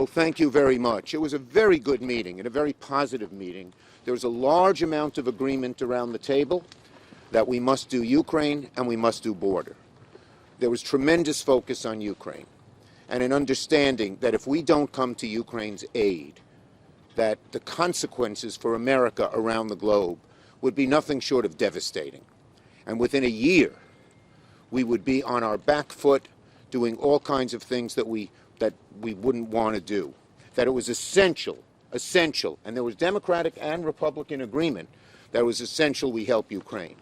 Well, thank you very much. It was a very good meeting and a very positive meeting. There was a large amount of agreement around the table that we must do Ukraine and we must do border. There was tremendous focus on Ukraine and an understanding that if we don't come to Ukraine's aid, that the consequences for America around the globe would be nothing short of devastating. And within a year, we would be on our back foot doing all kinds of things that we wouldn't want to do. That it was essential, and there was Democratic and Republican agreement that it was essential we help Ukraine.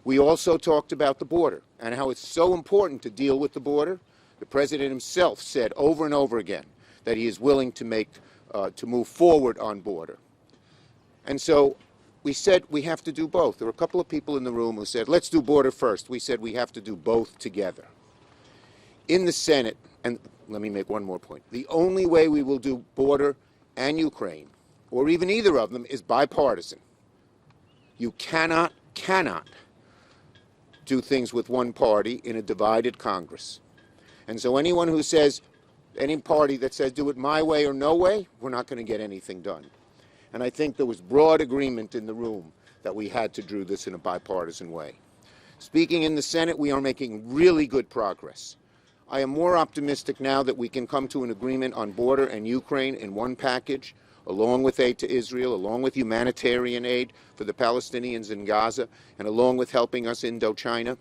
We also talked about the border and how it's so important to deal with the border. The President himself said over and over again that he is willing to move forward on border. And so we said we have to do both. There were a couple of people in the room who said, let's do border first. We said we have to do both together. In the Senate, and let me make one more point, the only way we will do border and Ukraine, or even either of them, is bipartisan. You cannot do things with one party in a divided Congress. And so anyone who says, any party that says do it my way or no way, we're not going to get anything done. And I think there was broad agreement in the room that we had to do this in a bipartisan way. Speaking in the Senate, we are making really good progress. I am more optimistic now that we can come to an agreement on border and Ukraine in one package, along with aid to Israel, along with humanitarian aid for the Palestinians in Gaza, and along with helping us Indochina.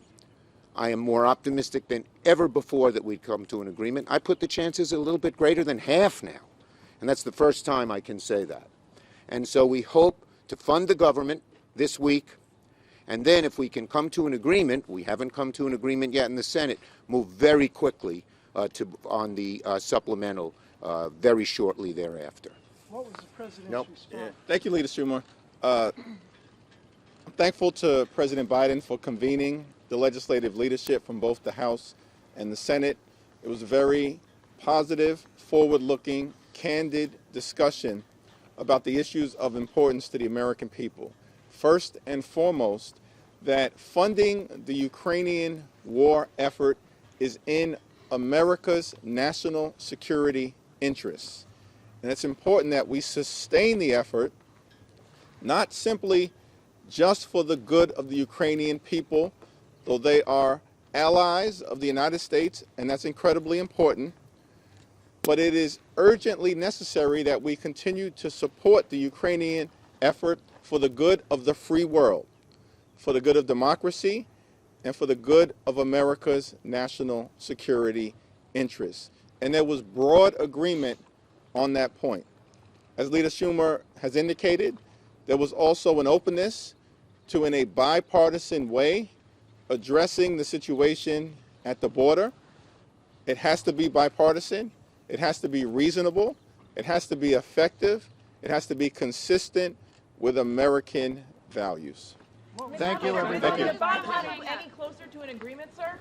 I am more optimistic than ever before that we'd come to an agreement. I put the chances a little bit greater than half now, and that's the first time I can say that. And so we hope to fund the government this week, and then if we can come to an agreement, we haven't come to an agreement yet in the Senate, move very quickly on the supplemental very shortly thereafter. What was the President's response? Yeah. Thank you, Leader Schumer. I'm thankful to President Biden for convening the legislative leadership from both the House and the Senate. It was a very positive, forward-looking, candid discussion about the issues of importance to the American people. First and foremost, that funding the Ukrainian war effort is in America's national security interests. And it's important that we sustain the effort, not simply just for the good of the Ukrainian people, though they are allies of the United States, and that's incredibly important, but it is urgently necessary that we continue to support the Ukrainian effort for the good of the free world, for the good of democracy, and for the good of America's national security interests. And there was broad agreement on that point. As Leader Schumer has indicated, there was also an openness to, in a bipartisan way, addressing the situation at the border. It has to be bipartisan. It has to be reasonable. It has to be effective. It has to be consistent with American values. Thank you, everybody. Is the bottom line any closer to an agreement, sir?